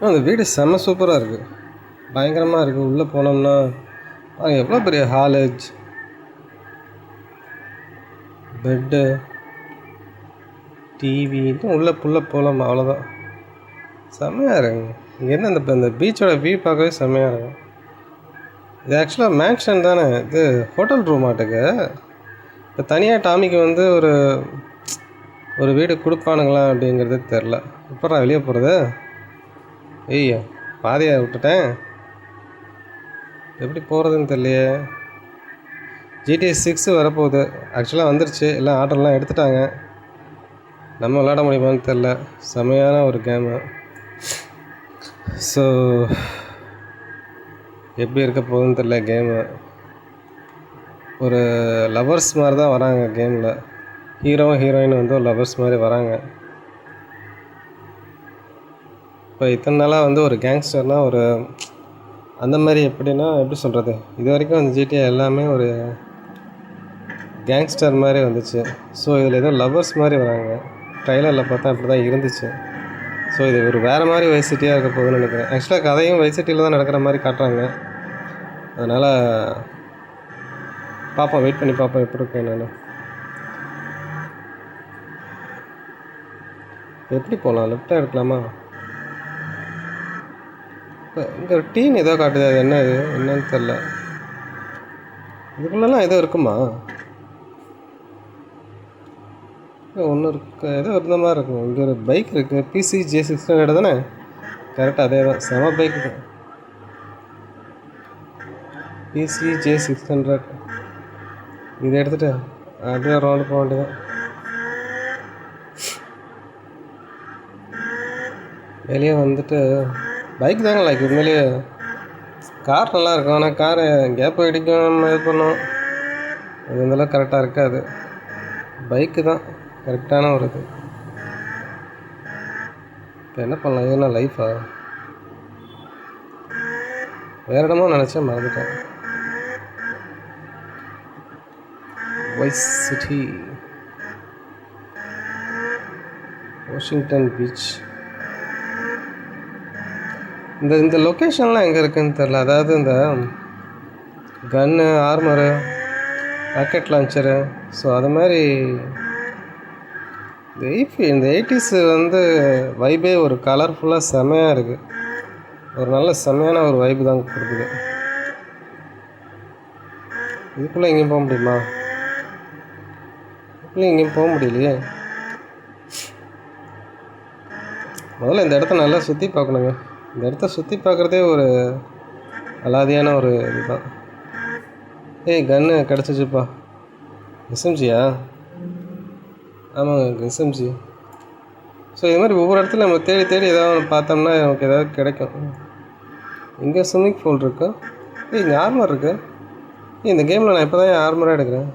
அந்த வீடு செம்ம சூப்பராக இருக்குது, பயங்கரமாக இருக்குது. உள்ளே போனோம்னா எவ்வளோ பெரிய ஹாலேஜ், பெட்டு, டிவி, இன்னும் உள்ளே போகலாம். அவ்வளோதான், செம்மையாக இருக்குங்க. இங்கேருந்து அந்த பீச்சோட வியூ பார்க்கவே செம்மையாக இருக்கும். இது ஆக்சுவலாக மேன்ஷன் தானே, இது ஹோட்டல் ரூம் ஆட்டுக்கு. இப்போ தனியாக டாமிக்கு வந்து ஒரு வீடு கொடுப்பானுங்களா அப்படிங்கிறது தெரில. எப்படா வெளியே போகிறது? ஐயோ, பாதியை விட்டுட்டேன், எப்படி போகிறதுன்னு தெரியலையே. GTA 6 வரப்போகுது, ஆக்சுவலாக வந்துருச்சு, எல்லாம் ஆர்டர்லாம் எடுத்துட்டாங்க. நம்ம விளாட முடியுமான்னு தெரில, செமையான ஒரு கேமு. ஸோ எப்படி இருக்க போகுதுன்னு தெரில கேமு. ஒரு லவர்ஸ் மாதிரி தான் வராங்க கேமில், ஹீரோ ஹீரோயின் வந்து ஒரு லவர்ஸ் மாதிரி வராங்க. இப்போ இத்தனை நாளாக வந்து ஒரு கேங்ஸ்டர்னால் ஒரு அந்த மாதிரி எப்படி சொல்கிறது, இது வரைக்கும் அந்த GTA எல்லாமே ஒரு கேங்ஸ்டர் மாதிரி வந்துச்சு. ஸோ இதில் ஏதோ லவர்ஸ் மாதிரி வராங்க. ட்ரைலரில் பார்த்தா அப்படி தான் இருந்துச்சு. ஸோ இது ஒரு வேறு மாதிரி வைஸ் சிட்டியாக இருக்க போகுதுன்னு நினைக்கிறேன். ஆக்சுவலாக கதையும் வைஸ் சிட்டியில் தான் நடக்கிற மாதிரி காட்டுறாங்க. அதனால் பார்ப்போம், வெயிட் பண்ணி பார்ப்போம் எப்படி இருக்கேன் நான். எப்படி போகலாம்? லெஃப்டாக எடுக்கலாமா? இங்கே ஒரு டீன் ஏதோ காட்டுது, அது என்ன இது என்னன்னு தெரில. இதுக்குள்ளெல்லாம் ஏதோ இருக்குமா? ஒன்று இருக்கு, ஏதோ இருந்த மாதிரி இருக்கும். இங்கே ஒரு பைக் இருக்குது, PC J600 தானே? கரெக்டாக அதே தான், செம பைக்கு தான், PC J600. இதை எடுத்துகிட்டு அப்படியே ரவுண்டு போக வேண்டியதான். வெளியே வந்துட்டு பைக் தாங்க லைக் உண்மையிலேயே கார் நல்லாயிருக்கும். ஆனால் காரை கேப் அடிக்கும் இது பண்ணும், அது இந்தளவுக்கு கரெக்டாக இருக்காது. பைக்கு தான் கரெக்டான ஒரு இது. இப்போ என்ன பண்ணலாம்? இது என்ன லைஃபா? வேறு இடமோ நினச்சேன், மறந்துட்டேன். Vice City, Washington Beach. இந்த லொக்கேஷன்லாம் எங்கே இருக்குதுன்னு தெரில. அதாவது இந்த gun, armour, rocket launcher, so அது மாதிரி இந்த 80s வந்து வைபே ஒரு கலர்ஃபுல்லாக செமையாக இருக்குது. ஒரு நல்ல செமையான ஒரு வைப்பு தான் கொடுக்குது. இதுக்குள்ளே எங்கேயும் போக முடியுமா? இதுக்குள்ளே எங்கேயும் போக முடியலையே. முதல்ல இந்த இடத்த நல்லா சுற்றி பார்க்கணுங்க. இந்த இடத்த சுற்றி பார்க்குறதே ஒரு அலாதியான ஒரு இதுதான். ஏய், கன்று கிடச்சிச்சுப்பா. எஸ்எம்ஜியா? ஆமாங்க, எஸ்எம்ஜி. ஸோ இது மாதிரி ஒவ்வொரு இடத்துல நம்ம தேடி தேடி ஏதாவது பார்த்தோம்னா நமக்கு ஏதாவது கிடைக்கும். இங்கே ஸ்விம்மிங் பூல் இருக்கு. இங்கே ஆர்மர் இருக்குது. இந்த கேமில் நான் இப்போ தான் ஆர்மராக எடுக்கிறேன்.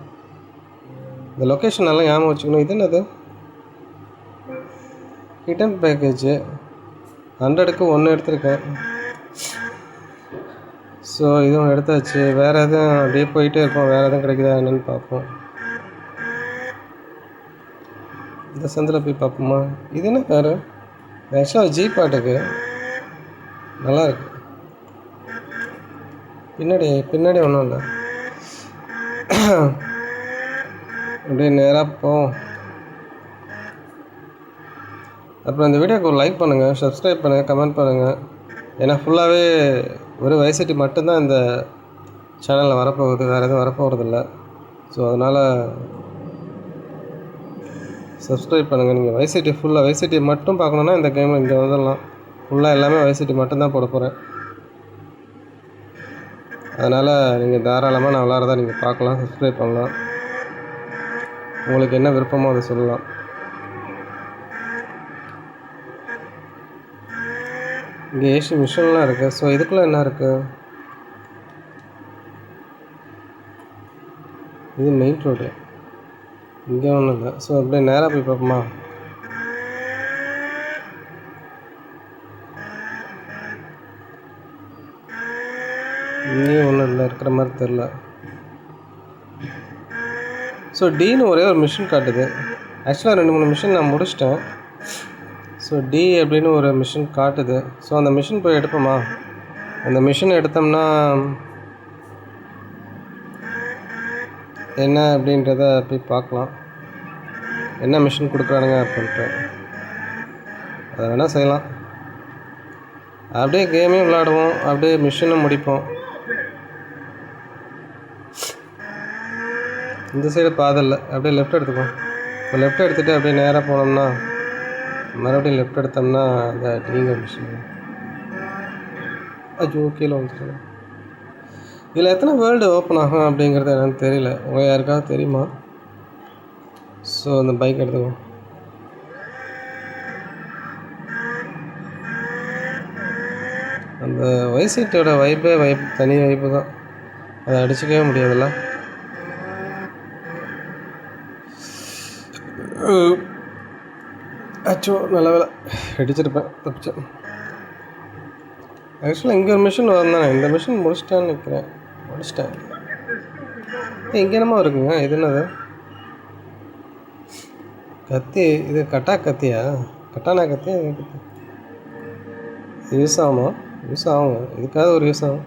இந்த லொக்கேஷன் நல்லா ஞாபகம் வச்சுக்கணும். இது என்னது? ஹிடன் பேக்கேஜ் 100க்கு 1 எடுத்திருக்கேன். ஸோ இதுவும் எடுத்தாச்சு. வேறு எதுவும் அப்படியே போயிட்டே இருப்போம். வேறு எதுவும் கிடைக்குதா என்னென்னு பார்ப்போம். இந்த சந்தில் போய் பார்ப்போமா? இது என்ன காரு? ஆக்சுவலாக ஜீப் ஆட்டுக்கு நல்லாயிருக்கு. பின்னாடி ஒன்றும் இல்லை. அப்படியே நேராக போவோம். அப்புறம் இந்த வீடியோக்கு ஒரு லைக் பண்ணுங்கள், சப்ஸ்கிரைப் பண்ணுங்கள், கமெண்ட் பண்ணுங்கள். ஏன்னா ஃபுல்லாகவே ஒரு வைசிட்டி மட்டும்தான் இந்த சேனலில் வரப்போகுது, வேறு எதுவும் வரப்போகிறதில்ல. ஸோ அதனால் சப்ஸ்கிரைப் பண்ணுங்கள். நீங்கள் வைசிட்டி ஃபுல்லாக வைசிட்டி மட்டும் பார்க்கணுன்னா இந்த கேமில் இங்கே வந்துடலாம். ஃபுல்லாக எல்லாமே வைசிட்டி மட்டும்தான் போட போகிறேன். அதனால் நீங்கள் தாராளமாக நான் விளாட்றதா நீங்கள் பார்க்கலாம், சப்ஸ்கிரைப் பண்ணலாம். உங்களுக்கு என்ன விருப்பமோ அதை சொல்லலாம். இங்கே ஏசி மிஷின்லாம் இருக்குது. ஸோ இதுக்குள்ளே என்ன இருக்குது? இது மெயின் ரோடு, இங்கே ஒன்றும் இல்லை. ஸோ அப்படியே நேராக போய் பார்ப்போமா? இங்கேயும் ஒன்றும் இல்லை, இருக்கிற மாதிரி தெரில. ஸோ டின்னு ஒரே ஒரு மிஷின் காட்டுது. ஆக்சுவலாக 2-3 மிஷின் நான் முடிச்சிட்டேன். ஸோ டி அப்படின்னு ஒரு மிஷின் காட்டுது. ஸோ அந்த மிஷின் போய் எடுப்போமா? அந்த மிஷின் எடுத்தோம்னா என்ன அப்படின்றத போய் பார்க்கலாம். என்ன மிஷின் கொடுக்குறானுங்க அப்படின்ட்டு அதை வேணால் செய்யலாம். அப்படியே கேமையும் விளாடுவோம், அப்படியே மிஷினும் முடிப்போம். இந்த சைடு பாதில்லை, அப்படியே லெஃப்ட் எடுத்துப்போம். இப்போ லெஃப்ட் எடுத்துகிட்டு அப்படியே நேராக போனோம்னா மறுபடியும் லெஃப்ட் எடுத்தோம்னா அந்த டிங்கர் மிஷின். ஐயோ, கீழே வந்துட்டு. இதில் எத்தனை வேர்ல்டு ஓப்பன் ஆகும் அப்படிங்கிறது என்னன்னு தெரியல. உங்களுக்கு யாருக்காவது தெரியுமா? ஸோ அந்த பைக் எடுத்துக்கோ. அந்த வைசிட்டியோட வைப்பு தனி வைப்பு தான், அதை அடிச்சிக்கவே முடியாதுல்ல. அச்சோ, நல்ல வேலை, அடிச்சிருப்பேன், தப்பிச்சேன். ஆக்சுவலாக இங்கே ஒரு மிஷின் வந்தானே, இந்த மிஷின் முடிச்சிட்டேன்னு நினைக்கிறேன். முடிச்சிட்டேன். இங்கே என்னமோ இருக்குங்க. இது என்னது? கத்தி. இது கத்தியா? கட்டானா கத்தியா? இது யூஸ் ஆகுமா? யூஸ் ஆகுங்க, இதுக்காக ஒரு யூஸ் ஆகும்.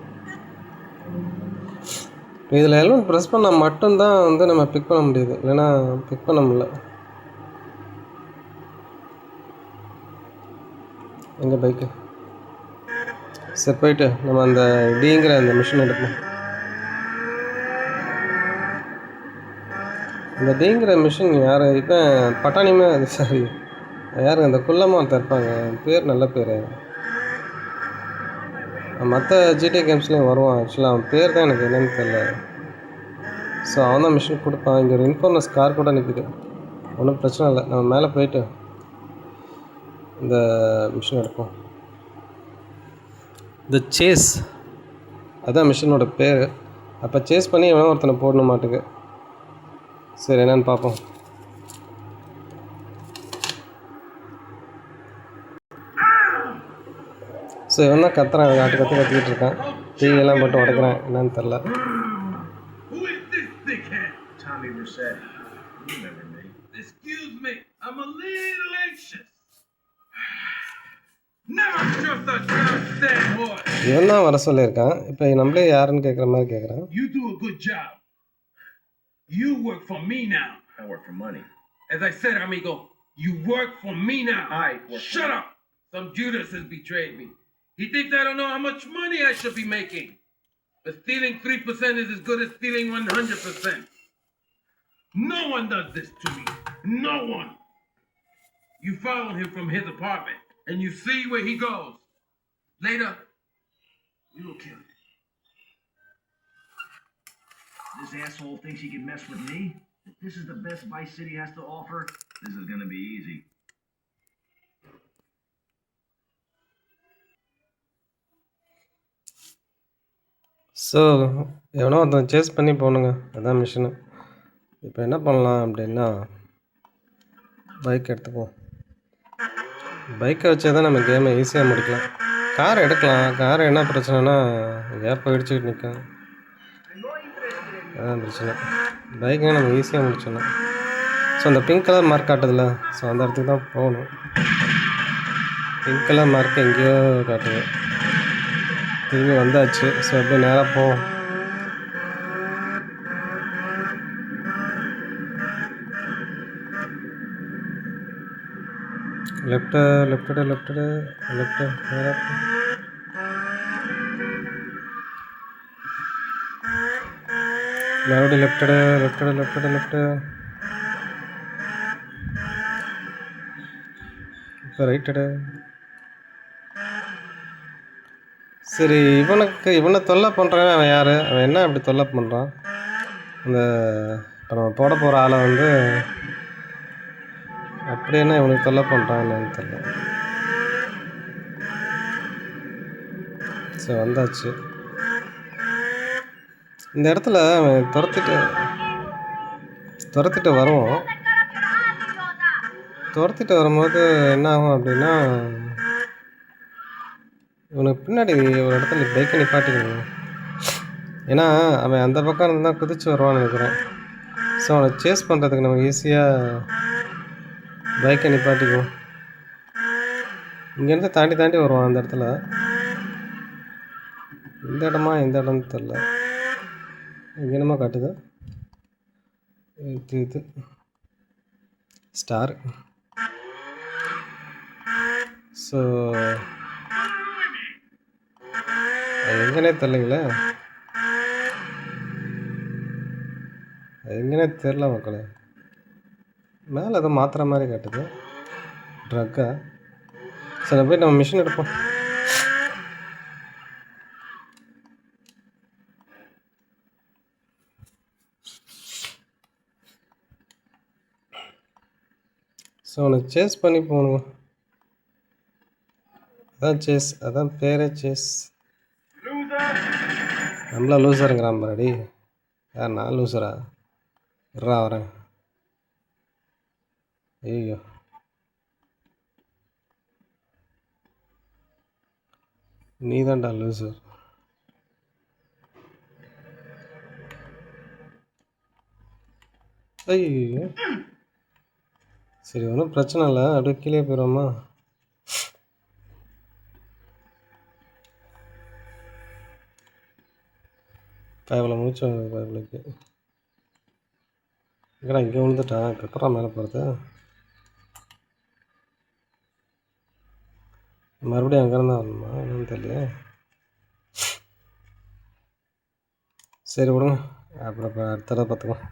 இதில் ஹெல்மெட் ப்ரெஸ் பண்ணால் மட்டும்தான் வந்து நம்ம பிக் பண்ண முடியுது, இல்லைன்னா பிக் பண்ண முடியல. எங்கள் பைக்கு சரி, போயிட்டு நம்ம அந்த டிங்கிற அந்த மிஷின் எடுப்போம். அந்த டிங்கிற மிஷின் யார்? இப்போ பட்டாணியுமே அது சரி யாருங்க? அந்த குள்ளமாக ஒருத்தர் இருப்பாங்க, பேர் நல்ல பேர். மற்ற ஜிடிஏ கேம்ஸ்லேயும் வருவான். ஆக்சுவலாக அவன் பேர் தான் எனக்கு என்னென்னு தெரியல. ஸோ அவன் தான் மிஷின் கொடுப்பான். இங்கே ஒரு இன்ஃபோர்னஸ் கார் கூட நிற்குது. ஒன்றும் பிரச்சனை இல்லை. நம்ம மேலே போயிட்டு இந்த மிஷின் எடுப்போம். இந்த சேஸ் அதான் மிஷினோட பேர். அப்போ சேஸ் பண்ணி எவனோ ஒருத்தனை போடணும் மாட்டுக்கு. சரி என்னன்னு பார்ப்போம். ஸோ இவன் தான் கத்துறான், கத்திக்கிட்டு இருக்கான். டீயெல்லாம் போட்டு உடைக்கிறான், என்னன்னு தெரில. இவன் தான் வர சொல்லியிருக்கான். இப்போ நம்மளே யாருன்னு கேட்குற மாதிரி கேட்குறான். You work for me now. I work for money. As I said, amigo, you work for me now. Shut up. Some Judas has betrayed me. He thinks I don't know how much money I should be making. But stealing 3% is as good as stealing 100%. No one does this to me. No one. You follow him from his apartment and you see where he goes. Later, you will kill him. This asshole thinks he can mess with me? If this is the best Vice City has to offer, this is gonna be easy. So எவனோ ஒருத்தன் chase பண்ணி போகணுங்க, அதான் machine. இப்போ என்ன பண்ணலாம் அப்படின்னா, bike எடுத்துப்போம். பைக்கை வச்சே தான் நம்ம கேமை ஈஸியாக முடிக்கலாம். கார் எடுக்கலாம். கார் என்ன பிரச்சனைனா கேப்பை இடிச்சுக்கிட்டு நிற்கும், அதான் பிரச்சனை. பைக்கை நம்ம ஈஸியாக முடிச்சிடலாம். ஸோ அந்த பிங்க் கலர் மார்க் காட்டுதில்ல, ஸோ அந்த இடத்துக்கு தான் போகணும். பிங்க் கலர் மார்க் எங்கேயோ காட்டுது. திரும்பி வந்தாச்சு. ஸோ அப்படியே நேராக போவோம். லெஃப்ட்டு லெஃப்ட்டு லெஃப்ட்டு லெஃப்ட்டு நேராக மறுபடியும் லெஃப்ட்டு லெஃப்ட்டு லெஃப்ட்டு லெஃப்ட்டு. இப்போ ரைட்டு. சரி, இவனை தொல்லை பண்ணுறவன் அவன் யார்? அவன் என்ன அப்படி தொல்லை பண்ணுறான்? அந்த இப்போ நம்ம போட போகிற ஆளை வந்து அப்படி என்ன இவனுக்கு தொல்லை பண்ணுறான் என்னன்னு தெரியல. சரி வந்தாச்சு. இந்த இடத்துல அவன் துரத்திட்டு வருவோம். துரத்திட்டு வரும்போது என்ன ஆகும் அப்படின்னா, இவனுக்கு பின்னாடி ஒரு இடத்துல பைக்கை நிப்பாட்டிக்கணும். ஏன்னா அவன் அந்த பக்கம் இருந்து தான் குதிச்சு வருவான்னு நினைக்கிறேன். ஸோ அவனை சேஸ் பண்ணுறதுக்கு நம்ம ஈஸியாக பைக்கை நிப்பாட்டிக்குவோம். இங்கேருந்து தாண்டி வருவான் அந்த இடத்துல. இந்த இடமா எந்த இடம்னு தெரில, இங்கே என்னமா காட்டுது? இது ஸ்டார். ஸோ எங்கன்னே தெரிலங்களே, எங்கன்னே தெரில மக்களே. மேலே எதுவும் மாத்திர மாதிரி காட்டுது, ட்ரக்கா? சரி போய் நம்ம மிஷின் எடுப்போம். ஸோ அவனை சேஸ் பண்ணி போகணுங்க. அதான் சேஸ், அதான் பேரே சேஸ். நம்மளா லூசருங்கிறான் பாரடி. யார் நான் லூசரா? வரேன். ஐயோ, நீ தான்டா லூசர். ஐயோ சரி, ஒன்றும் பிரச்சனை இல்லை, அப்படியே கீழே போயிடுவோமா? பயவில் மூச்சு பயவிலுக்கு எங்கடா இங்கே விழுந்துட்டான். இப்போ எப்படா மேலே போகிறது? மறுபடியும் அங்கேருந்து வரணுமா என்னன்னு தெரியல. சரி விடுங்க, அப்புறம் அடுத்த தடவை பார்த்துக்கலாம்.